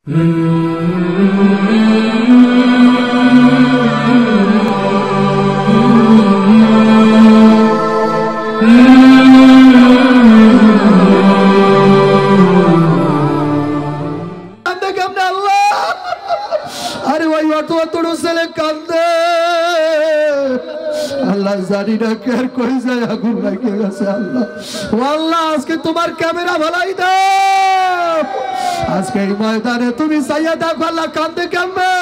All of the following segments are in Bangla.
আরে ওই অত ছেলে কান্দে, আল্লাহ জানি না কেয়ার করে যায়, আগুন লাগিয়ে গেছে। আল্লাহ আল্লাহ আজকে তোমার ক্যামেরা ভালাই দাও, আজকে এই ময়দানে তুমি চাইয়া দেখো আল্লাহ কান্দে কেমনে।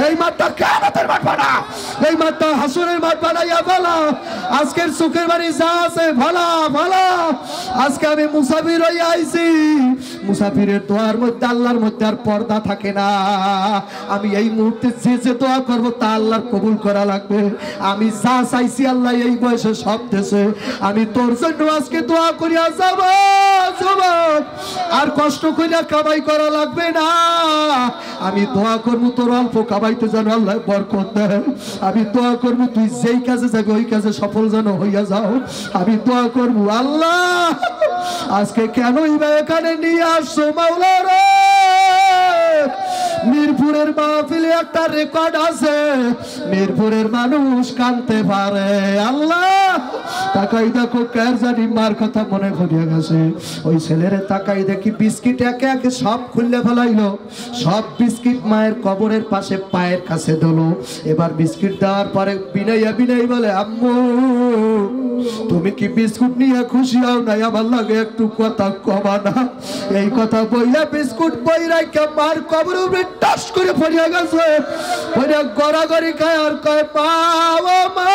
এই মাঠটা কিয়ামতের মাঠ বানা, এই মাঠটা হাসরের মাঠ বানাইয়া ফেলা। আজকের সুখের বাড়ি যা আছে ভালা ভালা। আজকে আমি মুসাফির হইয়া আইছি, মুসাফিরের দোয়ার মধ্যে আল্লাহর মধ্যে আর পর্দা থাকে না। আমি এই মুহূর্তে যে যে দোয়া করবো তা আল্লাহর কবুল করা লাগবে। আমি যা চাইছি আল্লাহ এই বয়সে সব দেশে, আমি তোর জন্য আজকে দোয়া করিয়া যাব। আর কষ্ট করিয়া কামাই করা লাগবে না, আমি দোয়া করবো তোর অল্প কামাইতে যেন আল্লাহ বরকত দেয়। আমি দোয়া করবো তুই যেই কাজে যাবে ওই কাজে সফল যেন হইয়া যাও। আমি দোয়া করবো আল্লাহ আজকে কেনই বা এখানে নিয়ে আসছো মাওলা রে। মিরপুরের মাহফিলে একটা রেকর্ড আছে, মিরপুরের মানুষ কানতে পারে। আল্লাহ তাকাই দেখো কার জানি মার কথা মনে পড়িয়া গেছে। ওই ছেলের তাকাই দেখি বিস্কিট একে একে সব খুললে ফেলাইলো, সব বিস্কিট মায়ের কবরের পাশে পায়ের কাছে দিলো। এবার বিস্কিট দেওয়ার পরে বিনয়া বিনয় বলে আম্মু তুমি কি বিস্কুট নিয়ে খুশি হও নাই? আমার লাগে একটু কথা কবা না। এই কথা বইলা বিস্কুট বই রাখা মার কবর উপরে টাস করে পড়িয়া গেছে। পড়িয়া গড়াগড়ি খায় আর কয় বাবা মা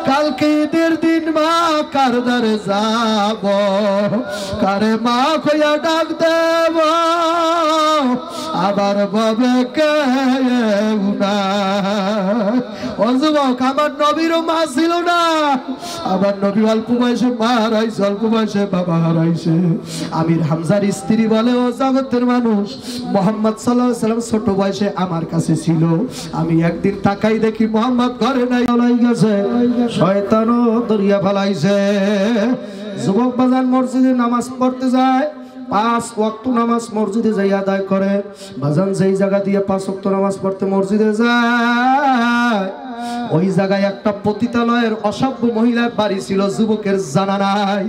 কালকে ঈদের দিন মা কার দ্বারে যাব, কারে মা কইয়া ডাক দেব, আবার ববে কে না। ও যুবক আমার নবীরও মা ছিল না, আবার নবী অল্প বয়সে মা হারাইছে, অল্প বয়সে বাবা হারাইছে। আমির হামজার স্ত্রী বলে ও জগতের মানুষ মোহাম্মদ সাল্লাল্লাহু আলাইহি ওয়াসাল্লাম ছোট বয়সে আমার কাছে ছিল। আমি একদিন তাকাই দেখি মোহাম্মদ ঘরে নাই, চলাই গেছে, শয়তানও দরিয়া ফেলাইছে। যুবক বাজার মসজিদে নামাজ পড়তে যায়, 5 ওয়াক্ত নামাজ মসজিদে যাই আদায় করে। বাজান যেই জায়গা দিয়ে 5 ওয়াক্ত নামাজ পড়তে মসজিদে যায় ওই জায়গায় একটা পতিতালয়ের অসভ্য মহিলার বাড়ি ছিল, যুবকের জানা নাই।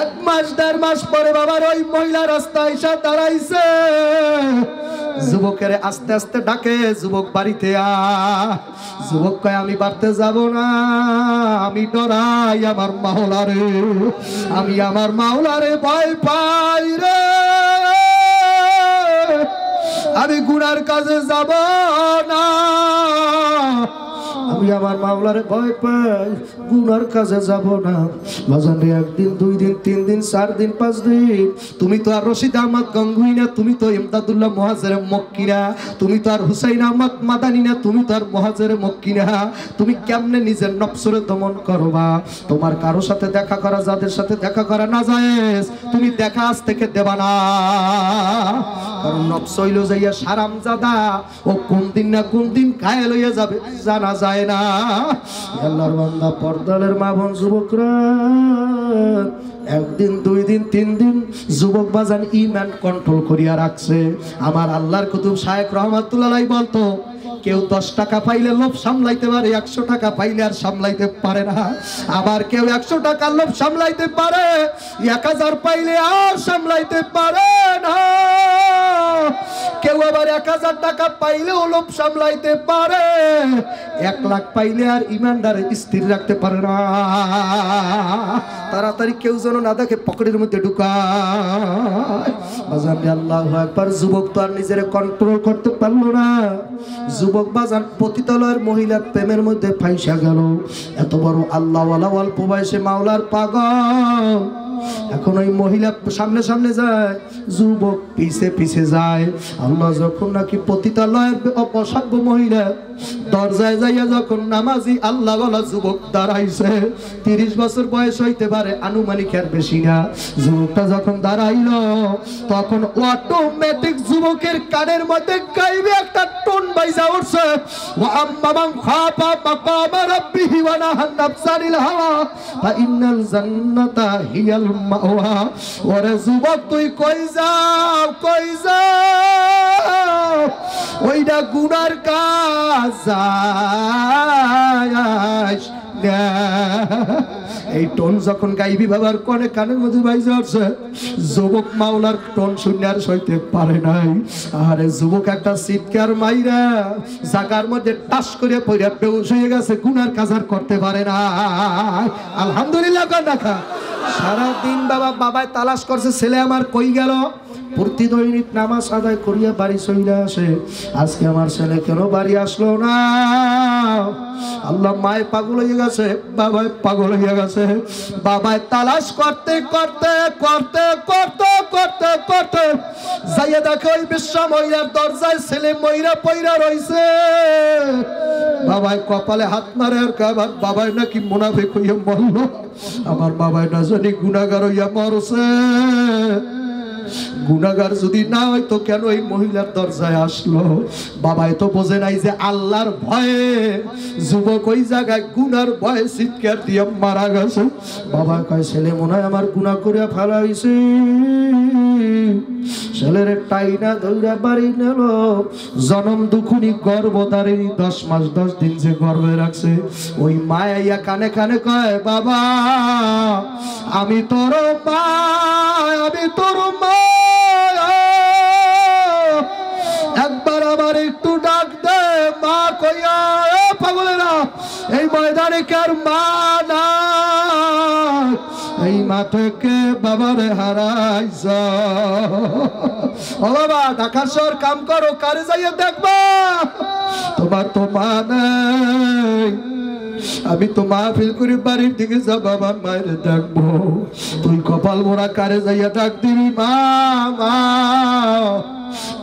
1 মাস 1.5 মাস পরে বাবার ওই মহিলা রাস্তায় এসে দাঁড়াইছে। যুবকের আস্তে আস্তে ডাকে, যুবক বাড়িতে আ। যুবক কয় আমি বাড়তে যাব না, আমি ডরাই আমার মাওলারে, আমি আমার মাওলারে ভয় পাই রে, আমি গুনার কাজে যাব না, আমি আমার মাওলারে ভয় পাই, গুনার কাজে যাব না। বাজানে 1 দিন 2 দিন 3 দিন 4 দিন 5 দিন তুমি তো আর রশিদ আহমদ গঙ্গুই না, তুমি তো ইমদাদুল্লাহ মুহাজির মক্কি না, তুমি তো আর হুসাইন আহমদ মাদানী না, তুমি তো আর মুহাজির মক্কি না। তুমি কেমনে নিজের নফসরে দমন করবা? তোমার কারো সাথে দেখা করা, যাদের সাথে দেখা করা না জায়েজ, তুমি দেখা আজ থেকে দেবা না। কারণ নফস হইল যাইয়া হারামজাদা, ও কোন দিন না কোন দিন ঘায়েল হইয়া যাবে জানা যায় না। আল্লাহর বান্দা পর্দালের মা বোন যুবকরা 1 দিন 2 দিন 3 দিন যুবক বাজান ঈমান কন্ট্রোল করিয়া রাখছে। আমার আল্লাহর কুতুব শায়েখ রহমাতুল্লাহ আলাইহি বলতো কেউ 10 টাকা পাইলে লোভ সামলাইতে পারে, 100 টাকা পাইলে আর সামলাইতে পারে না। আবার কেউ 100 টাকার লোভ সামলাইতে পারে, 1000 পাইলে আর সামলাইতে পারে না। কেউ আবার 1000 টাকা পাইলেও লোভ সামলাইতে পারে, 1 লাখ পাইলে আর ইমানদার স্থির রাখতে পারে না। তাড়াতাড়ি কেউ যেন না দেখে পকেটের মধ্যে ঢুকায়। বাজান আল্লাহু আকবার। যুবক তো আর নিজের কন্ট্রোল করতে পারলো না। যুবক বাজান পতিতালয়ের মহিলার প্রেমের মধ্যে ফাইসা গেল। এত বড় আল্লাহওয়ালা অল্প বয়সে মাওলার পাগল। এখন ওই মহিলা সামনে সামনে যায়, যুবক পিছে পিছে যায়। আল্লাহ যখন নাকি পতিতালয়ের অপসভ্য মহিলা দরজায় যাইয়া যখন নামাজি আল্লাহ ওয়ালা যুবক দাঁড়াইছে, 30 বছর বয়স হইতে পারে, আনুমানিক আর বেশি না। যুবকটা যখন দাঁড়াইলো তখন অটোমেটিক যুবকের কানের মধ্যে গাইবে একটা টোন বাইজা উঠছে, ওয়া আম্মা মান খাফা মাকামা রাব্বিহি ওয়া নাহান নাফসা আনিল হাওয়া ফা ইন্নাল জান্নাতা হিয়াল মাওয়া। ওরে যুবক তুই কই যাও, কই যাও, ওইটা গুনার কাজ এই টোন যখন গাইবি বাবার কনে কানের মধ্যে বাইজে আসছে, যুবক মাওলার টোন শুনে আর সইতে পারে নাই। আরে যুবক একটা চিৎকার মাইরা জাগার মধ্যে টাস করে পড়ে বেহুশ হয়ে গেছে, গুনার কাজ আর করতে পারে না। আলহামদুলিল্লাহ দেখা সারাদিন বাবায় তালাশ করছে, ছেলে আমার কই গেল। প্রতিদৈনিক নামাজ আদায় করিয়া বাড়ি চলে আসে, আজকে আমার ছেলে কেন বাড়ি আসলো না? আল্লাহ, মায় পাগল হয়ে গেছে, বাবায় পাগল হয়ে গেছে। বাবায় তালাশ করতে করতে করতে করতে করতে করতে যাইয়া দেখে ওই বিশ্ব মহিলার দরজায় ছেলে মহিলা পইরা রইছে। বাবায় কপালে হাত মারে আর কাবার, বাবায় নাকি মুনাফিক হইয়া মরল, আমার বাবায় না জানি গুনাহগার হইয়া মরছে। গুনাহগার যদি না হয়তো কেন এই মহিলার দরজায় আসলো? বাবাই তো বোঝে নাই যে আল্লাহর ভয়ে যুবক ওই জায়গায় গুনার ভয়ে চিৎকার দিয়ে মারা গেছে। বাবা কয়, ছেলে মনে হয় আমার গুনাহ করে ফেলাইছে। ছেলের টাইনা ধইরা বাড়ি নিল, জনম দুখুনি গর্ভধারিণী 10 মাস 10 দিন যে গর্ভে রাখছে, ওই মায়া কানে কানে কয়, বাবা আমি তোর মা, আমি তোর মা, একবার আবার একটু ডাক দে মা কইয়া। পাগলেরা, এই ময়দানে কার মা না? এই মা থেকে বাবারে হারাইছ। ও বাবা, ঢাকা শহর কাম করো, কারে যাইয়া দেখবা, তোমার তো মা নাই। আমি তো মাহফিল করে বাড়ির দিকে যাব, আমার মায়ের ডাকবো, তুই কপাল মোড়া কারে যাইয়া ডাক দিবি মা, মা।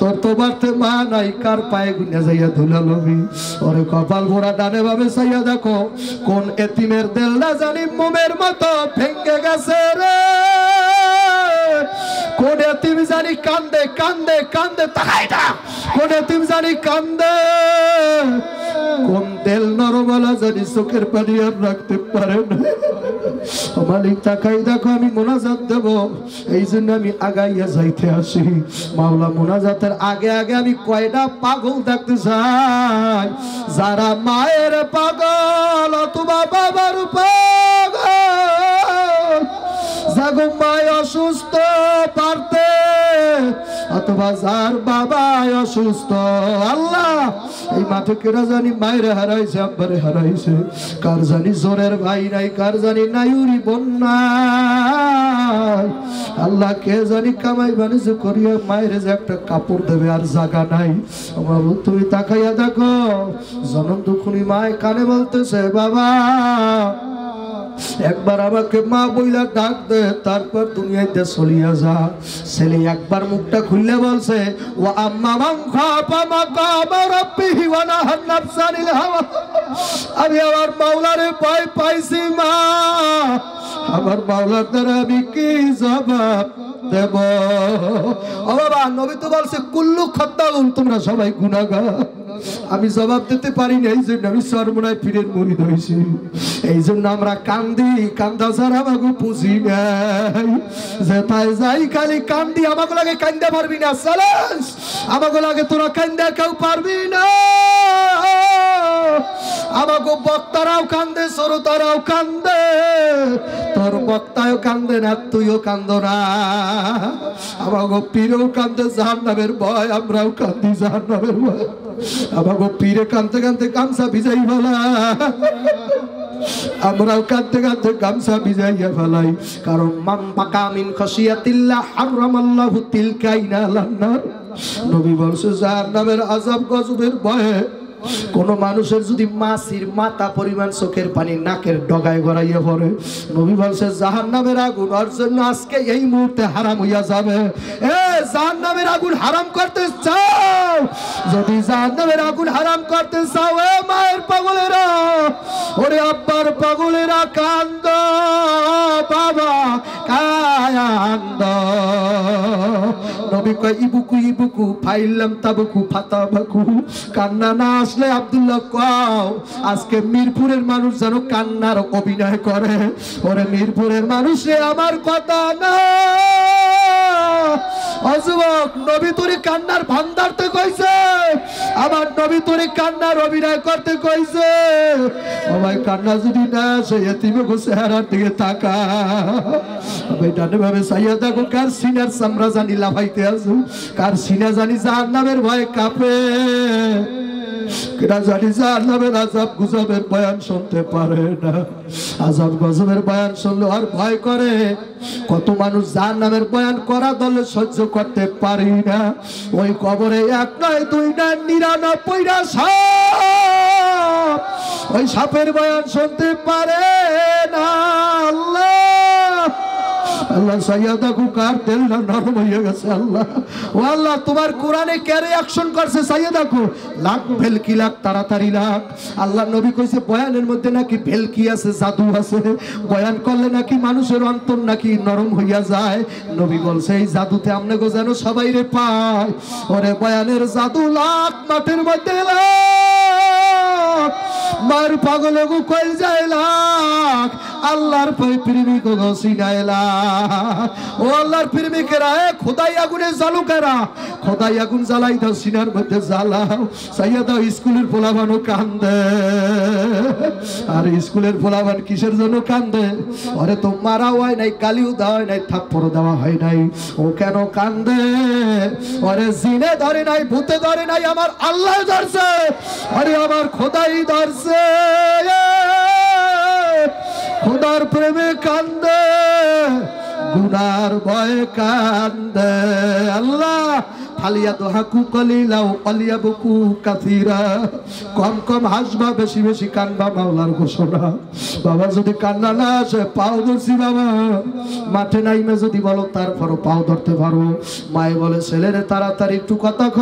তোর তো বাড়তে মা নাই, কার পায়ে গুনে যাইয়া ধুলা লবি? ওরে কপাল মোড়া ডানে ভাবে চাইয়া দেখো, কোন এতিমের দেল না জানি মোমের মতো ভেঙ্গে গেছে রে। কোন এতিম জানি কান্দে কান্দে কান্দে, তাকাই না, কোন এতিম জানি কান্দে, কোন দেল নরমালা জানি চোখের পানি আর রাখতে পারে না। মালিক তাকাই দেখো, আমি মোনাজাত দেব, এই জন্য আমি আগাইয়া যাইতে আসি। মাওলা, মোনাজাতের আগে আগে আমি কয়টা পাগল দেখতে চাই, যারা মায়ের পাগল অথবা বাবার পাগল, জাগো মায় অসুস্থ পারতে অথবা যার বাবা অসুস্থ। আল্লাহ, এই মাঠে কেরা জানি মায়ের হারাইছে, আব্বারে হারাইছে, কার জানি জোরের ভাই নাই, কার জানি নাইউরি বন্যা। আল্লাহ, কে জানি কামাই বাণিজ্য করিয়া মায়ের যে একটা কাপড় দেবে আর জায়গা নাই। আমার তুমি তাকাইয়া দেখো, জনম দুখুনি মায় কানে বলতেছে, বাবা একবার আমাকে মা বইলা ডাক দে, তারপর দুনিয়াতে চলিয়া যা। ছেলে একবার মুখটা খুললে বলছে, ও আম্মা মান খাফা মাকামা রাব্বিহি ওয়া নাহান নাফসা আনিল হাওয়া। আমি আমার মাওলারে ভয় পাইছি মা, আমার মাওলার দ্বারা আমি কি জবাব দেব? ও বাবা, নবী তো বলছে কুল্লু খাত্তাউন, তোমরা সবাই গুনাহগার। আমি জবাব দিতে পারি না, এই জন্য আমি সর্বনায় পীরের মুরিদ হয়েছি। এই জন্য আমরা কান্দি, কান্দা ছাড়া আমাকে পুঁজি নাই। যেটাই যাই খালি কান্দি, আমাকে লাগে কান্দা পারবি না, চ্যালেঞ্জ, আমাকে লাগে তোরা কান্দা কেউ পারবি না। আমাকে বক্তারাও কান্দে, শ্রোতারাও কান্দে, তোর বক্তাও কান্দে না, তুইও কান্দ না। আমাকে পীরও কান্দে জাহান্নামের ভয়, আমরাও কান্দি জাহান্নামের ভয়। আমাকে পীরে কান্দতে কান্দতে গামছা ভিজাই ফেলা, আমরাও কাঁদতে কাঁদতে গামছা ভিজাইয়া ফেলাই। কারণ মান বাকা মিন খাশিয়াতিল্লাহ হারামাল্লাহু তিলকা ইনালান নার। নবী বলছে জাহান্নামের আযাব গজবের ভয়ে কোন মানুষের যদি মাছির মাথা পরিমাণ চোখের পানি নাকের ডগায় গড়াইয়া পড়ে, নবী বলছে জাহান্নামের আগুন ওর জন্য আজকে এই মুহূর্তে হারাম হইয়া যাবে। জাহান্নামের আগুন হারাম করতে চাও? যদি জাহান্নামের আগুন হারাম করতে চাও, মায়ের পাগলেরা, ওরে আব্বার পাগলেরা, কান্দ বাবা কান্দ। নবী কয় ইবুকু ইবুকু ফাইলাম তাবুকু ফাতাবাকু। কান্না না আসলে আব্দুল্লাহ কও আজকে মিরপুরের মানুষ যেন কান্নার অভিনয় করে। ওরে মিরপুরের মানুষে আমার কথা না, অযুবক নবী তোরে কান্নার ভান্ডারতে কইছে, আমার নবী তোরে কান্নার অভিনয় করতে কইছে। ও ভাই কান্না যদি না আসে এতিমে চেহারার দিকে তাকা, বেটানে ভাবে সাইয়া দেখো কার সিনার চামড়া জানি লাফাইতে আসু, কার সিনা জানি জাহান্নামের ভয়ে কাঁপে, কেনা জানি জাহান্নামের আযাব গজবের বয়ান শুনতে পারে না। আযাব গজবের বয়ান শুনলে আর ভয় করে। কত মানুষ জাহান্নামের বয়ান করা দলে সহ্য করতে পারি না। ওই কবরে এক নয় দুই নয় 99টা সাপ, ওই সাপের বয়ান শুনতে পারে না। আল্লাহ আল্লাহ সাইয়াদা কুকার তেল নরম হয়ে গেছে। আল্লাহ ও আল্লাহ তোমার কোরআনে কেরে অ্যাকশন করছে সাইয়াদা কো লাখ ভেলকি লাখ তাড়াতাড়ি লাখ। আল্লাহ নবী কইছে বয়ানের মধ্যে নাকি ভেলকি আছে, জাদু আছে, বয়ান করলে নাকি মানুষের অন্তর নাকি নরম হইয়া যায়। নবী বলছে এই জাদুতে আমনে গো যেন সবাই রে পায়। ওরে বয়ানের জাদু লাখ মাঠের মধ্যে লাখ, মার পাগল গো কইল যায় লাখ, আল্লাহর প্রেমিক গো সিনায় লাখ। ও আল্লাহর প্রেমিকেরা, খোদাই আগুনে জ্বালুকেরা, খোদাই আগুন জ্বালাই দাও, সিনার মধ্যে জ্বালাও। সাইয়া দাও স্কুলের পোলাবানও কান্দে। আর স্কুলের পোলাবান কিসের জন্য কান্দে? ওরে তো মারা হয় নাই, গালিও দেওয়া হয় নাই, থাপ্পড় দেওয়া হয় নাই, ও কেন কান্দে? ওরে জিনে ধরে নাই, ভূতে ধরে নাই, আমার আল্লাহ ধরছে, আরে আমার খোদাই ধরছে। খোদার প্রেমে কান্দে, গুনার ভয়ে কান্দে। আল্লাহ ফালিয়া দোহাকু কলিলাও অলিয়া বুকু কাসিরা, কম কম হাসবা বেশি বেশি কানবা, মাওলার ঘোষণা। বাবা যদি কান্না না আসে পাও ধরছি বাবা, মাঠে নাইমে যদি বলো তারপরও পাও ধরতে পারো। মায়ে বলে ছেলেরে তাড়াতাড়ি একটু কথা ক।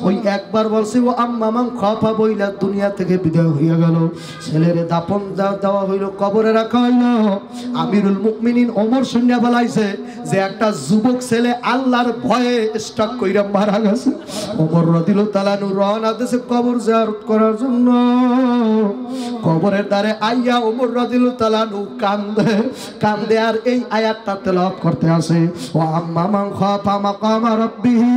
ওই একবার বলছে ও আম্মা মাম খফা বইলা দুনিয়া থেকে বিদায় হইয়া গেল। ছেলেরে দাপন দেওয়া হইল, কবরে রাখা হইল। আমিরুল মুমিনিন ওমর শুনিয়া বলাইছে যে একটা যুবক ছেলে আল্লাহর ভয়ে স্টক কইরা মারা গেছে। ওমর রাদিয়াল্লাহু তাআলা নূর রওনা দিয়েছে কবর জিয়ারত করার জন্য। কবরের দ্বারে আইয়া ওমর রাদিয়াল্লাহু তাআলা নূর কান্দে কান্দে আর এই আয়াতটা তেলাওয়াত করতে আসে, ওয়া আম্মা মান খাফা মাকামা রাব্বিহি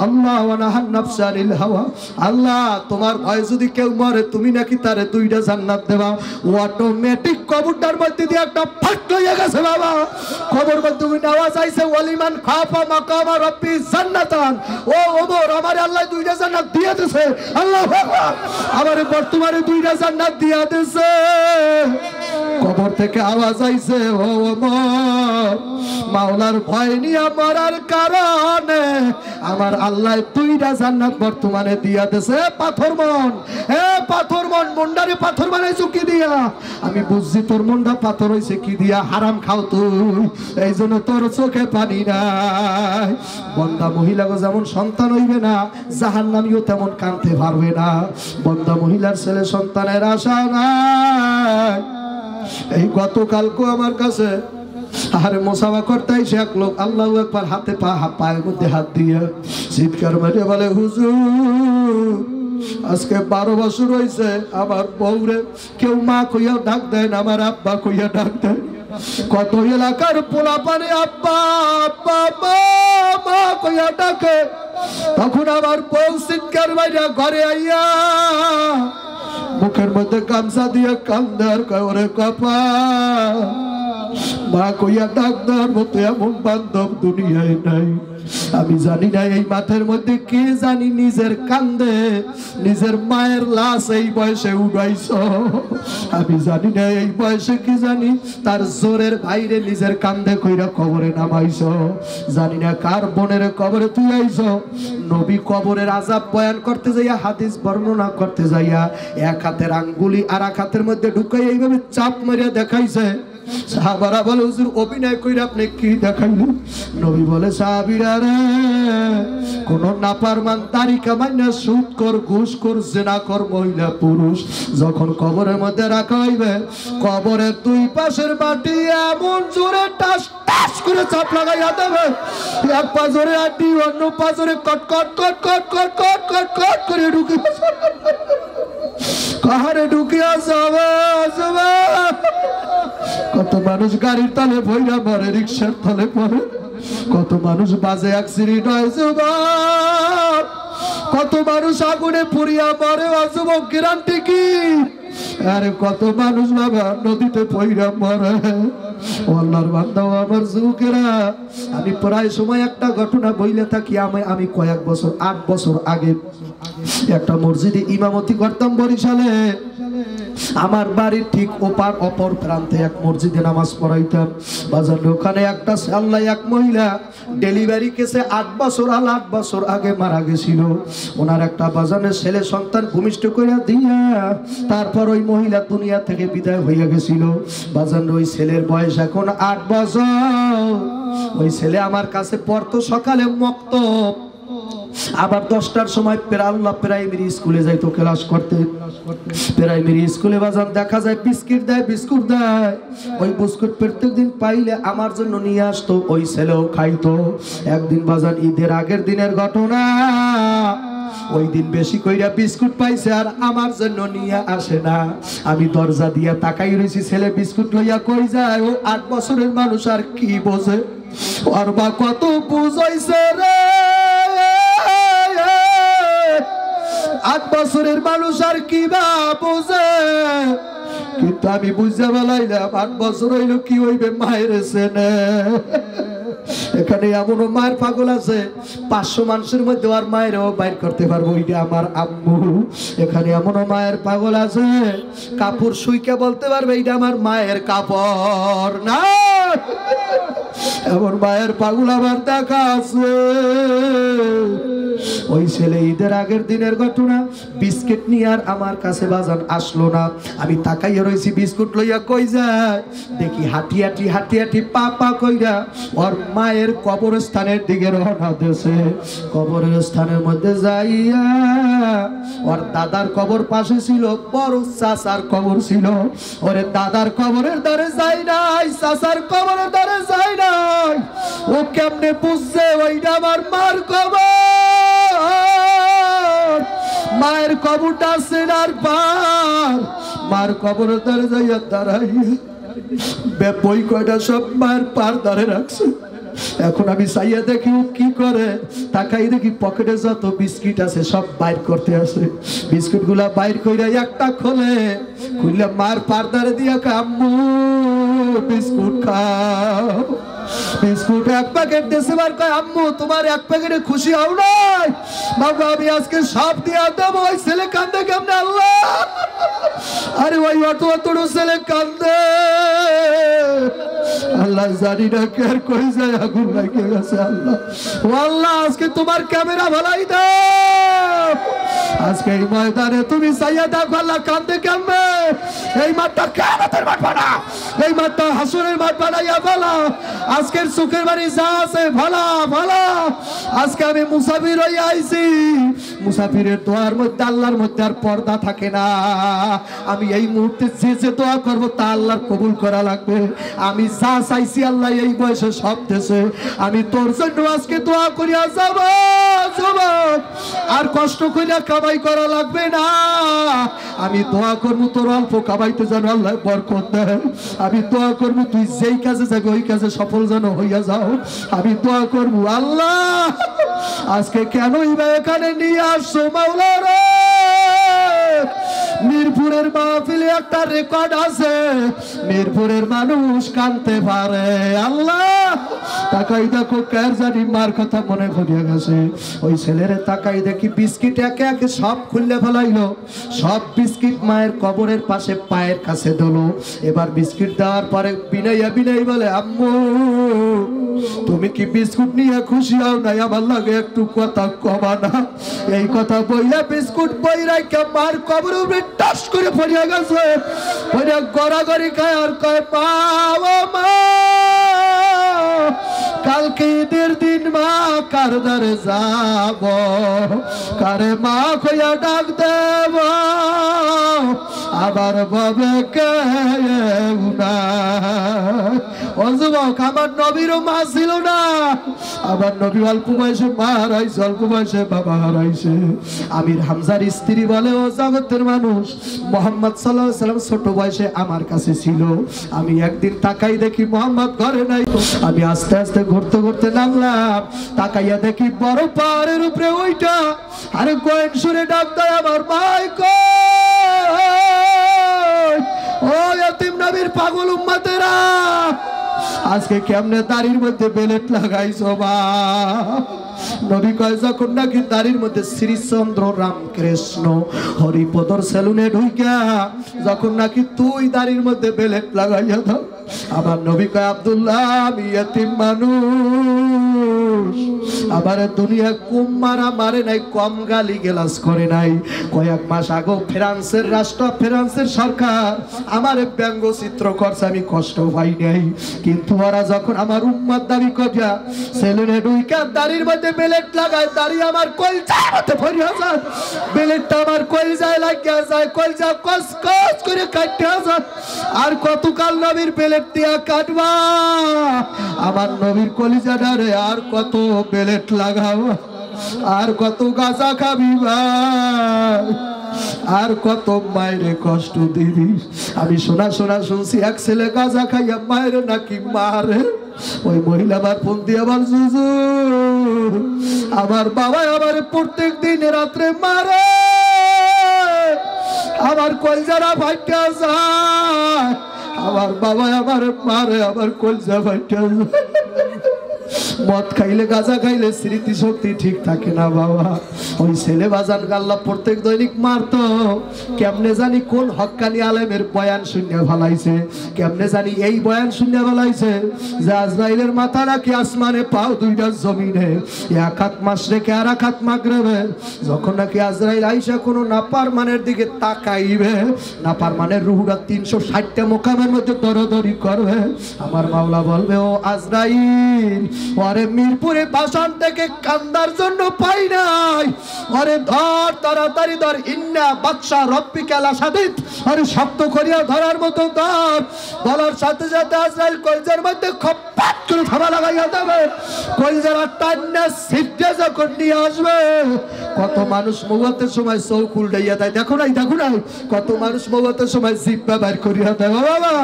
আল্লাহ ওয়া নাহান নাফসা আনিল হাওয়া। আল্লাহ তোমার ভয় যদি কেউ মরে তুমি নাকি তারে 2টা জান্নাত দেবা। অটোমেটিক কবরটার মধ্যে দিয়ে একটা ফাট হয়ে গেছে বাবা। কবর মধ্যে আওয়াজ আইছে ওয়ালিমান খাফা মাকামা রাব্বি জান্নাতান। ও ওমর আমার আল্লাহ 2টা জান্নাত দিয়ে দিয়েছে। আল্লাহু আকবার, আমারে বর্তমানে 2টা জান্নাত দিয়ে দিয়েছে। কবর থেকে আওয়াজ আইছে ও ওমর মাওলার ভয় নিয়ে মরার কারণে আমার আল্লাহ 2টা জান্নাত বর্তমানে দিয়া দিয়েছে। পাথর মন, পাথর মন, মন্ডারে পাথর বানাইছো কি দিয়া? আমি বুঝছি তোর মনটা পাথর হইছে কি দিয়া, হারাম খাও তুই, এই জন্য তোর চোখে পানি নাই। বন্দা মহিলাগো যেমন সন্তান হইবে না, জাহান্নামীও তেমন কাঁদতে পারবে না। বন্দা মহিলার ছেলে সন্তানের আশা নাই। এই গতকালকে আমার কাছে আরে মোসাফা করতে এসে এক লোক আল্লাহু আকবার হাতে পায়ের মধ্যে হাত দিয়ে চিৎকার মেরে বলে হুজুর আজকে 12 বছর হয়েছে আমার বউরে কেউ মা কইয়া ডাক দেয় না, আমার আব্বা কইয়া ডাক দেয়। কত এলাকার পোলা পানে আব্বা আব্বা মা মা কইয়া ডাকে, তখন আমার বউ চিৎকার মাইরা ঘরে আইয়া মুখের মধ্যে গামছা দিয়ে কান্দে আর কয় ওরে কপা মা কইয়া ডাক দেওয়ার মতো এমন বান্ধব দুনিয়ায় নাই। আমি জানি না এই মাঠের মধ্যে কে জানি নিজের কান্দে নিজের মায়ের লাশ এই বয়সে উড়াইছ। আমি জানি না এই বয়সে কি জানি তার জোরের বাইরে নিজের কান্দে কইরা কবরে নামাইছ। জানি না কার বোনের কবরে তুই আইছ। নবী কবরের আযাব বয়ান করতে যাইয়া, হাদিস বর্ণনা করতে যাইয়া এক হাতের আঙ্গুলি আর এক হাতের মধ্যে ঢুকাই এইভাবে চাপ মারিয়া দেখাইছে। সাহাবারা বলে হুজুর অভিনয় কইরা আপনি কি দেখাইলেন? নবী বলে সাহাবীরা রে, কোন নাফরমান তারিকা মাইনা সুদখোর ঘুষখোর জিনাখোর মহিলা পুরুষ যখন কবরের মধ্যে রাখা হইবে, কবরের দুই পাশের মাটি এমন জোরে টাস টাস করে চাপ লাগাইয়া দেবে, এক পাজরে আটি অন্য পাজরে কট কট কট কট কট কট কট কট করে ঢুকে কাহারে ঢুকিয়া যাবে যাবে। কত মানুষ গাড়ির তলে ভইরা মরে, রিক্সার তলে পড়ে, কত মানুষ বাজে অ্যাক্সিডেন্ট হয় যুবক, কত মানুষ আগুনে পুড়িয়া মরে যুবক, গ্যারান্টি কি? আরে কত মানুষ বাবা নদীতে পইরা মরে। আল্লাহর বান্দা আমার যুবকেরা, আমি প্রায় সময় একটা ঘটনা বইলে থাকি। আমি কয়েক বছর 8 বছর আগে একটা মসজিদে ইমামতি করতাম বরিশালে। আমার বাড়ির ঠিক ওপার অপর প্রান্তে এক মসজিদে নামাজ পড়াইতাম। বাজারে ওখানে একটা আল্লাহ এক মহিলা ডেলিভারি কেসে 8 বছর 8 বছর আগে মারা গেছিল। ওনার একটা বাজানের ছেলে সন্তান ভূমিষ্ঠ করে দিয়া তারপর ওই মহিলা দুনিয়া থেকে বিদায় হইয়া গেছিল। বাজান ওই ছেলের বয়স এখন 8 বছর। ওই ছেলে আমার কাছে পড়তো সকালে মক্তব, আবার 10টার সময় প্রাইমারি স্কুলে যাইতো ক্লাস করতে। প্রাইমারি স্কুলে বাজান দেখা যায় বিস্কিট দেয়, বিস্কুট দেয়। ওই বিস্কুট প্রত্যেকদিন পাইলে আমার জন্য নিয়ে আসতো, ওই ছেলেও খাইতো। একদিন বাজান ঈদের আগের দিনের ঘটনা, ওই দিন বেশি কইরা বিস্কুট পাইছে আর আমার জন্য নিয়ে আসে না। আমি দরজা দিয়া তাকাই রইছি, ছেলে বিস্কুট লইয়া কই যায়। ও 8 বছরের মানুষ আর কি বোঝে, ওর বা কত বুঝাইছে রে। 8 বছরের মানুষ আর কি বা বোঝে, কিন্তু আমি বুঝতে পারলাম 8 বছর হইল কি হইবে মায়ের সেনে। এখানে এমনও মায়ের পাগল আছে 500 মানুষের মধ্যে আর মায়েরও বাইর করতে পারবো, ওইটা আমার আম্মু। এখানে এমনও মায়ের পাগল আছে কাপড় শুইকে বলতে পারবে এইটা আমার মায়ের কাপড় না। এমন মায়ের পাগল আবার দেখা আছে। ওই ছেলে ঈদের আগের দিনের ঘটনা, বিস্কিট নিয়ে আর আমার কাছে বাজান আসলো না। আমি তাকাইয়া রয়েছি বিস্কুট লইয়া কই যায়, দেখি হাঁটি হাঁটি হাঁটি হাঁটি পা পা কইরা ওর মায়ের কবরস্থানের দিকে রওনা দিয়েছে। কবরের স্থানের মধ্যে যাইয়া ওর দাদার কবর পাশে ছিল, বড় চাচার কবর ছিল। ওরে দাদার কবরের দ্বারে যাই নাই, চাচার কবরের দ্বারে যাই নাই। ও কেমনে বুঝছে ওইটা আমার মার কবর? মায়ের কবরটা সেনার পার, মার কবরের দ্বারে যাইয়া দাঁড়াইয়া বই কয়টা সব মায়ের পার দ্বারে রাখছে। এখন আমি চাইয়া দেখি কি করে, তাকাই দেখি পকেটে যত বিস্কিট আছে সব বাইর করতে আসে। বিস্কুট গুলা বাইর কইরা একটা খোলে, খুললে মার পারদারে দিয়া আম্মু বিস্কুট খাও। বিস্কুট 1 প্যাকেট দেশে বার কয়, আম্মু তোমার 1 প্যাকেটে খুশি হও নাই? বাবা আমি আজকে সব দিয়া দেবো। ওই ছেলে কান্দে কেমনে আল্লাহ? আরে ওই অত ছেলে কান্দে, আল্লাহ জানি না কেয়ার কই যায়, আগুন লাগে গেছে। আল্লাহ ও আল্লাহ আজকে তোমার ক্যামেরা ভালাই দাও। আজকে এই ময়দানে তুমি চাইয়া দেখো আল্লাহ কান্দে কেমনে। এই মাঠটা কিয়ামতের মাঠ বানাও, এই মাঠটা হাসরের মাঠ বানাইয়া ফেলা। আজকের সুখের বাড়ি যা আছে ভালা ভালা। আজকে আমি মুসাফির হইয়া আইছি, মুসাফিরের দোয়ার মধ্যে আল্লাহর মধ্যে আর পর্দা থাকে না। আমি এই মুহূর্তে যে যে দোয়া করবো তা আল্লাহর কবুল করা লাগবে। আমি যা চাইছি আল্লাহ এই বয়সে সব দেশে, আমি তোর জন্য আজকে দোয়া করিয়া যাব। আর কষ্ট করিয়া কামাই করা লাগবে না। আমি দোয়া করবো তোর অল্প কামাইতে যেন আল্লাহ বরকত দেয়। আমি দোয়া করবো তুই যেই কাজে যাবে ওই কাজে সফল যেন হইয়া যাও। আমি দোয়া করবো আল্লাহ আজকে কেনই বা এখানে নিয়ে আসছো মাওলা রে। মিরপুরের মাহফিলে একটা রেকর্ড আছে, মিরপুরের মানুষ কাঁদতে পারে। আল্লাহ তাকাই দেখো কার জানি মার কথা মনে পড়িয়া গেছে। ওই ছেলেরে তাকাই দেখি বিস্কিট একে একে সব খুললে ফেলাইলো। সব বিস্কিট মায়ের কবরের পাশে পায়ের কাছে দিলো। এবার বিস্কিট দেওয়ার পরে বিনয় বলে, আম্মু তুমি কি বিস্কুট নিয়ে খুশি হও নাই? আমার লাগে একটু কথা কবা না। এই কথা বইলা বিস্কুট বই রাখা মার কবর উপরে টাস করে পড়িয়া গেছে। পড়িয়া গড়াগড়ি খায় আর কয়, মা কালকে ঈদের দিন মা কার দ্বারে যাব, কারে মা কইয়া ডাক দেব, আবার ববে কেউ না। ও যুবক, আমার নবীরও মা ছিল না। আবার নবী অল্প বয়সে মা হারাইছে, অল্প বয়সে বাবা হারাইছে। আমির হামজার স্ত্রী বলে, ও জগতের মানুষ, মোহাম্মদ সাল্লাল্লাহু আলাইহি ওয়াসাল্লাম ছোট বয়সে আমার কাছে ছিল। আমি একদিন তাকাই দেখি মোহাম্মদ ঘরে নাই। আমি আস্তে আস্তে ঘুরতে ঘুরতে নামলাম। তাকাইয়া দেখি বড় পাহাড়ের উপরে ওইটা। আরে কোয়েন সুরে ডাক দেয়, আমার ভাই কই? ও ইতিম নবীর পাগল উম্মতেরা, আজকে কেমনে দাড়ির মধ্যে বেলেট লাগাইছো মা? নবী কয়, যখন নাকি দাড়ির মধ্যে শ্রীচন্দ্র রামকৃষ্ণ হরিপদর সেলুনে ঢুইকা যখন নাকি তুই দাড়ির মধ্যে বেলেট লাগাইয়া দাও। আমার নবী কয়, আব্দুল্লাহ আমি ইতিম মানুষ, আবার দুনিয়া কম মারা মারে নাই, কম গালি গেলাস করে নাই। কয়েক মাস আগে ফ্রান্সের রাষ্ট্র, ফ্রান্সের সরকার আমার ব্যঙ্গচিত্র করছে, আমি কষ্ট পাই নাই। কিন্তু ওরা যখন আমার উম্মত দাবি করিয়া সেলুনে ঢুইকা দাড়ির মধ্যে বেলেট লাগায়, দাড়ি আমার কলজার মধ্যে ভরিয়া যায়, বেলেটটা আমার কলজায় লাগিয়া যায়, কলজা কস কস করে কাটিয়া যায়। আর কতকাল নবীর বেলেট দিয়া কাটবা? আমার নবীর কলিজাটারে আর কত বেলেট লাগাও, আর কত গাঁজা খাবি ভাই, আর কত মায়েরে কষ্ট দিবি? আমি শোনা শুনছি এক ছেলে গাঁজা খাইয়া মায়েরে নাকি মারে। ওই মহিলা আমার ফোন দিয়ে আবার, জুজু আমার বাবা আমার প্রত্যেক দিন রাত্রে মারে, আমার কলজারা ফাইটা যায়, আমার বাবা আমার মারে, আমার কলজা ফাইটা যায়। মদ খাইলে গাঁজা খাইলে স্মৃতি শক্তি ঠিক থাকে না বাবা। ওই ছেলে বাজান গাল্লা প্রত্যেক দৈনিক মারতো। কেমনে জানি কোন হক্কানি আলেমের বয়ান শুনে ফেলাইছে, কেমনে জানি এই বয়ান শুনে ফেলাইছে যে আজরাইলের মাথা নাকি আসমানে, পাও দুইটা জমিনে, এক হাত মাশরিকে আর এক হাত মাগরিবে। যখন নাকি আজরাইল আইসা কোনো নাফরমানের দিকে তাকাইবে, নাফরমানের রূহটা 360টা মোকামের মধ্যে দরদরি করবে। আমার মাওলা বলবে, ও আজরাইল, ওরে মিরপুরে বাসন থেকে কান্দার জন্য পাই নাই, ওরে ধর, তাড়াতাড়ি ধর, ইন্না বাদশা রব্বিকাল শাদীদ, আরে শক্ত করিয়া ধরার মতো ধর। বলার সাথে সাথে আজরাইল কলজার মধ্যে খপ্পাত করে থাবা লাগাইয়া দেবে। কলজার টান্না সিটে যখন নিয়ে আসবে, কত মানুষ মওয়াতের সময় চোখ উল্টাইয়া দেয়, দেখো নাই কত মানুষ মওয়াতের সময় জিহ্বা বাইর করিয়া দেয়। বাবা,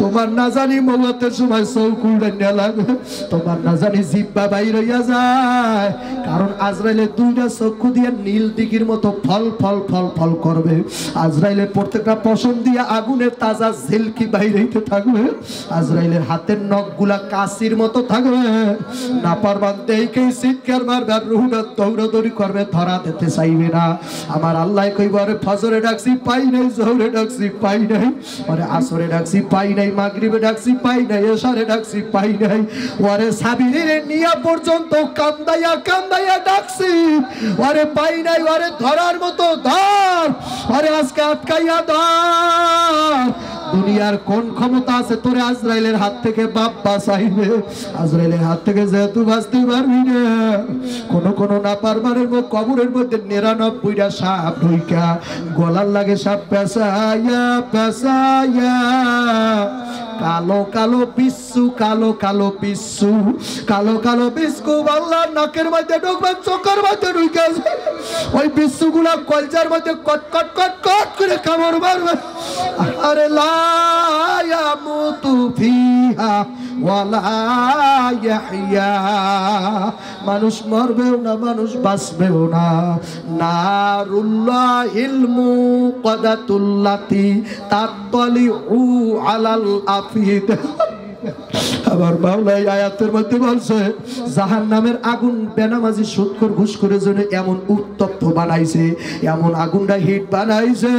তোমার না জানি মওয়াতের সময় চোখ উল্টাইয়া লাগে, তোমার না জানি জিহ্বা বাইর হইয়া যায়। কারণ আজরাইলের দুইটা চক্ষু দিয়ে নীল দিঘির মতো ফল ফল ফল ফল করবে। আজরাইলের প্রত্যেকটা পশম দিয়ে আগুনের তাজা ঝিলকি বাইর হইতে থাকবে। আজরাইলের হাতের নখগুলা কাশির মতো থাকবে। নাফরমান দেখেই চিৎকার মারবে, আর রুহুটা দৌড়াদৌড়ি করবে, ধরা দিতে চাইবে না। আমার আল্লাহ কইব, আরে ফজরে ডাকছি পাই নাই, জোহরে ডাকছি পাই নাই, আরে আসরে ডাকছি পাই নাই, মাগরিবে ডাকছি পাই নাই, এশারে ডাকছি পাই নাই, ওরে সাবিরে নিয়া পর্যন্ত কান্দাইয়া কান্দাইয়া ডাকছি, ওরে পাই নাই, ওরে ধরার মতো ধর, ওরে আজকে আটকাইয়া ধর। দুনিয়ার কোন ক্ষমতা আছে তোরে আজরাইলের হাত থেকে বাপ বাঁচাইবে? আজরাইলের হাত থেকে যেহেতু বাঁচতে পারবি না, কোন নাফরমানের কবরের মধ্যে 99টা সাপ ঢুইকা গলার লাগে সাপ পেঁচাইয়া পেঁচাইয়া, কালো কালো পিচ্ছু, কালো কালো পিচ্ছু, কালো কালো পিচ্ছু আল্লাহর নাকের মধ্যে ঢুকবে, চোখের মধ্যে ঢুকে ওই পিচ্ছু গুলা কলজার মধ্যে কট কট কট কট করে কামড় মারবে। আরে লা ইয়ামুতু ফিহা ওয়ালা ইয়াহইয়া, মানুষ মরবেও না, মানুষ বাঁচবেও না। নারুল্লাহিল মুকাদাতুল্লাতি তাতলিউ আলাল আফিদ, আমার মাওলা এই আয়াতের মধ্যে বলছে জাহান্নামের আগুন বেনামাজি সুদখোর ঘুষখোরের জন্য এমন উত্তপ্ত বানাইছে, এমন আগুনটা হিট বানাইছে,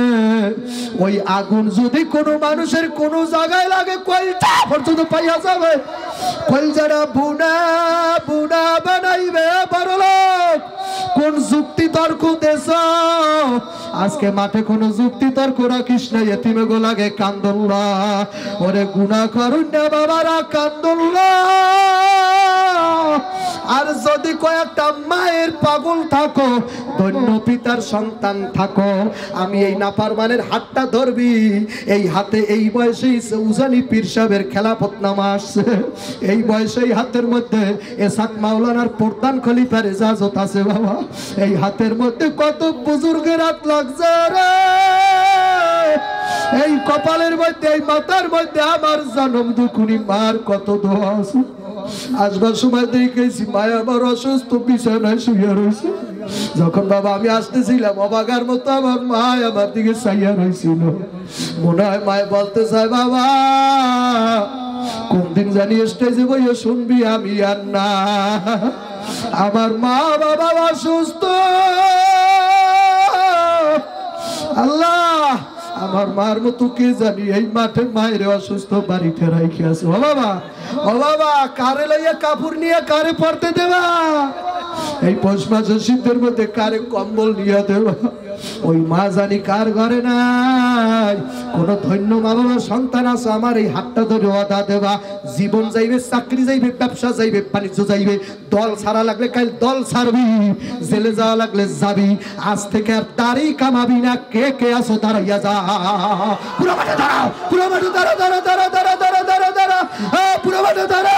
ওই আগুন যদি কোনো মানুষের কোনো জায়গায় লাগে কয়টা পর্যন্ত পাইয়া যাবে, কলজারা বুনা বুনা বানাইবে বড়লোক। কোন যুক্তি তর্ক দেশ আজকে মাঠে কোন যুক্তি তর্ক রাখিস না, এতিমে গো লাগে কান্দুল্লাহ, ওরে গুনাহ করুন না বাবারা কান্দুল্লাহ। আর যদি কয়েকটা মায়ের পাগল থাকো, ধন্য পিতার সন্তান থাকো, আমি এই নাফরমানের হাতটা ধরবি, এই হাতে এই বয়সেই উজানি পীর সাহেবের খেলাফতনামা আসছে, এই বয়সে হাতের মধ্যে এসাক মাওলানার প্রধান খলিফার ইজাজত আছে বাবা, এই হাতের মধ্যে কত বুজুর্গের হাত লাগছে রে, এই কপালের মধ্যে এই মাথার মধ্যে আমার জন্ম দুখুনি মার কত দোয়া আছে। আসবার সময় দেখেছি মায়া আমার অসুস্থ বিছানায় শুয়ে রয়েছে, যখন বাবা আমি আসতেছিলাম অবাগার মতো আমার মা আমার দিকে চাইয়া রয়েছিল, মনে হয় মায় বলতে চায় বাবা কোন দিন জানি স্টেজে বইয়ে শুনবি আমি আর না, আমার মা বাবা অসুস্থ, আল্লাহ আমার মার মতো কে জানি এই মাঠে মায়ের অসুস্থ বাড়িতে রাইখে আছে। ও বাবা, ও বাবা, কারে লইয়া কাপড় নিয়ে কারে পড়তে দেবা, এই পৌষ মাসের শীতের মধ্যে কারে কম্বল নিয়ে দেবা, ওই মা জানি কার ঘরে নাই। কোন ধন্য মা বাবার সন্তান আছে আমার এই হাতটা ধরে ওয়াদা দেবা, জীবন যাইবে, চাকরি যাইবে, ব্যবসা যাইবে, বাণিজ্য যাইবে, দল ছাড়া লাগলে কাল দল ছাড়বি, জেলে যাওয়া লাগলে যাবি, আজ থেকে আর তারই কামাবি না। কে কে আছো দাঁড়াইয়া যা, পুরো মাঠে দাঁড়াও, পুরো মাঠে দাঁড়া দাঁড়া দাঁড়া দাঁড়া দাঁড়া দাঁড়া দাঁড়া, পুরো মাঠে দাঁড়া।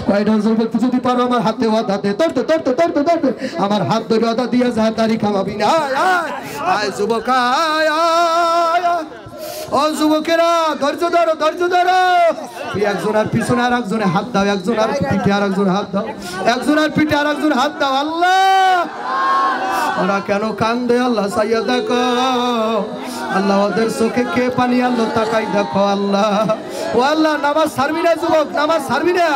কয়টা বলতে যদি পারো আমার হাতে ওয়াদা দে, ধরতে ধরতে ধরতে ধরতে আমার হাত ধরে ওয়াদা দিয়ে যা, তারই কামাবি না। আয় যুবক, আয় আয়, ও যুবকেরা ধৈর্য ধরো, ধৈর্য ধরো, একজনের পিছনে আর একজনে হাত দাও, একজনের পিঠে আর একজন হাত দাও, একজনের পিঠে আর একজন হাত দাও। আল্লাহ ওরা কেন কান্দে আল্লাহ সাইয়া দেখো, আল্লাহ ওদের চোখে কে পানি আল্লাহ তাকাই দেখো। আল্লাহ ও আল্লাহ নামাজ ছাড়বি না যুবক, নামাজ ছাড়বি না,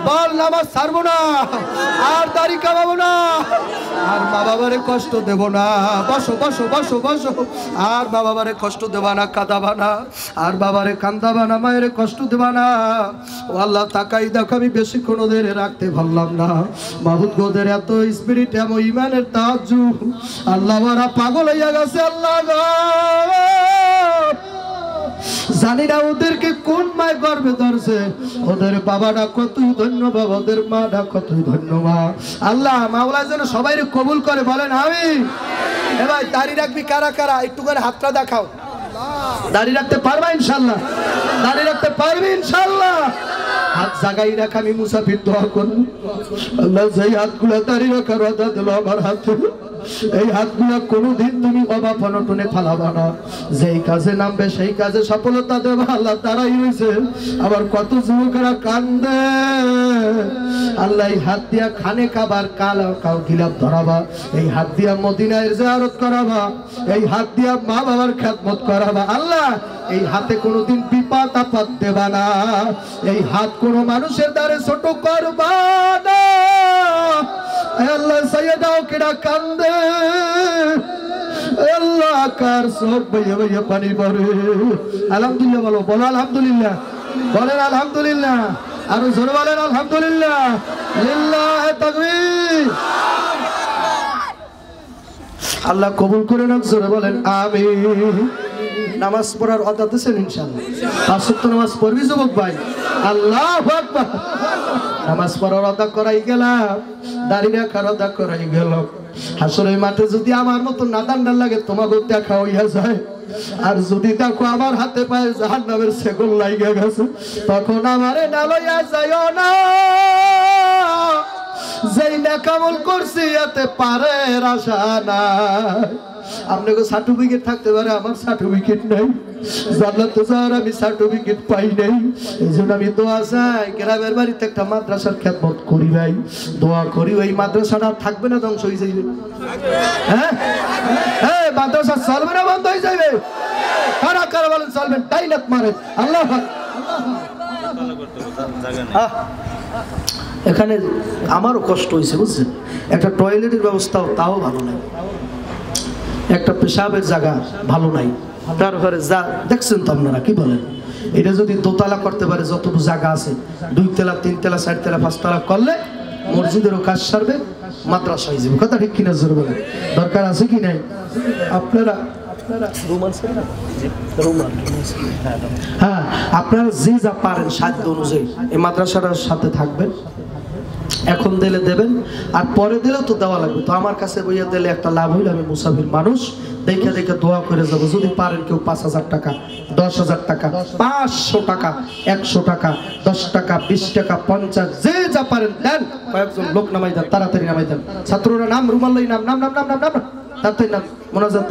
বল নামাজ ছাড়বো না, আর দাড়ি কামাবো না, আর মা বাবারে কষ্ট দেব না, বসো বসো বসো বসো, আর মা বাবারে কষ্ট দেবা না, কাঁদাবা না, আর বাবারে কান্দাবা না, মায়ের কষ্ট দেবা না। ও আল্লাহ তাকাই দেখো, আমি বেশিক্ষণ ওদের রাখতে পারলাম না, মাহুদ গোদের এত স্পিরিট এমন ইমানের তাজ্জু, আল্লাহ ওরা পাগল হইয়া গেছে। আল্লাহ জানি না ওদেরকে কোন মায় গর্বে ধরছে, ওদের বাবাটা কতই ধন্যবাদ, ওদের মাটা কতই ধন্যবাদ। আল্লাহ মাওলা যেন সবাই কবুল করে, বলেন আমিন। এবার দাড়ি রাখবি কারা কারা, একটু করে হাতটা দেখাও। দাড়ি রাখতে পারবা ইনশাল্লাহ, দাড়ি রাখতে পারবি ইনশাল্লাহ। হাত জাগাই রাখ, আমি মুসাফির দোয়া করব। আল্লাহ যেই হাতগুলো দাড়ি রাখার ওয়াদা দিল আমার হাতে, এই হাতগুলা কোনোদিন তুমি অভাব অনটনে ফালাবা না, যেই কাজে নামবে সেই কাজে সফলতা দেবে। আল্লাহ তারাই হয়েছে, আবার কত যুবকেরা কান্দে। আল্লাহ এই হাত দিয়া খানে কাবার কাউ গিলাপ ধরাবা, এই হাত দিয়া মদিনায় জিয়ারত করাবা, এই হাত দিয়া মা বাবার খেদমত করাবা। আল্লাহ এই হাতে কোনোদিন বিপদ আপদ দেবা না, এই হাত কোনো মানুষের দ্বারে ছোট করবা না। আল্লাহ সাইয়েদাও কেডা কান্দে, আল্লাহ কার সব বইয়ে বইয়ে পানি পড়ে। আলহামদুলিল্লাহ বলো, বলো আলহামদুলিল্লাহ, বলেন আলহামদুলিল্লাহ, আরো জোরে বলেন আলহামদুলিল্লাহ, লিল্লাহি তাকবীর। আল্লাহ কবুল করে নাও, জোরে বলেন আমিন। নামাজ পড়ার আদা দিয়েছেন ইনশাআল্লাহ, 5 ওয়াক্ত নামাজ পড়বি যুবক ভাই, আল্লাহু আকবার। নামাজ পড়ার আদা করাই গেলাম, দাড়ি রাখার আদা করাই গেল। হাসরের মাঠে যদি আমার মতো নাদান লাগে তোমাকে দেখা হইয়া যায়, আর যদি দেখো আমার হাতে পায়ে জাহান্নামের সেগুন লাইগা গেছে, তখন আমারে না লইয়া যাইও না। যেই নেকামল করছি এতে পারের আশা নাই। আপনাকে সার্টিফিকেট থাকতে পারে, আমার সার্টিফিকেট নাই, জান্নাতে যাওয়ার আমি সার্টিফিকেট পাই নাই। এই জন্য আমি দোয়া চাই, গ্রামের বাড়িতে একটা মাদ্রাসার খেদমত করি ভাই, দোয়া করি ওই মাদ্রাসাটা থাকবে না, ধ্বংস হয়ে যাইবে। হ্যাঁ হ্যাঁ, মাদ্রাসা চলবে না, বন্ধ হয়ে যাবে। কারা কারা বলেন চলবেন, ডাইনাক মারে। আল্লাহ এখানে আমারও কষ্ট হয়েছে বুঝছেন, একটা টয়লেটের ব্যবস্থাও তাও ভালো নাই, একটা পেশাবের জায়গা ভালো নাই, তারপরে যা দেখছেন তো আপনারা কি বলেন, এটা যদি দোতলা করতে পারে যতটুকু জায়গা আছে 2 তলা 3 তলা 4 তলা 5 তলা করলে মসজিদেরও কাজ সারবে, মাদ্রাসা হয়ে যাবে। কথা ঠিক কিনা জোর বলেন? দরকার আছে কি নাই? আপনারা হ্যাঁ, আপনারা যে যা পারেন সাধ্য অনুযায়ী এই মাদ্রাসাটার সাথে থাকবেন, এখন দিলে দেবেন আর পরে দিলেও তো দেওয়া লাগবে। তো আমার কাছে বইয়া দিলে একটা লাভ হইল, আমি মুসাফির মানুষ, দেখে দেখে দোয়া করে যাবো। যদি পারেন কেউ 5,000 টাকা, 10,000 টাকা, 500 টাকা, 100 টাকা, 10 টাকা, 20 টাকা, 50, যে যা পারেন দেন। কয়েকজন লোক নামাই দেন, তাড়াতাড়ি নামাই দেন। ছাত্ররা নাম, রুমাল্লাই নাম, নাম নাম নাম নাম নাম, তাড়াতাড়ি নাম, মোনাজাত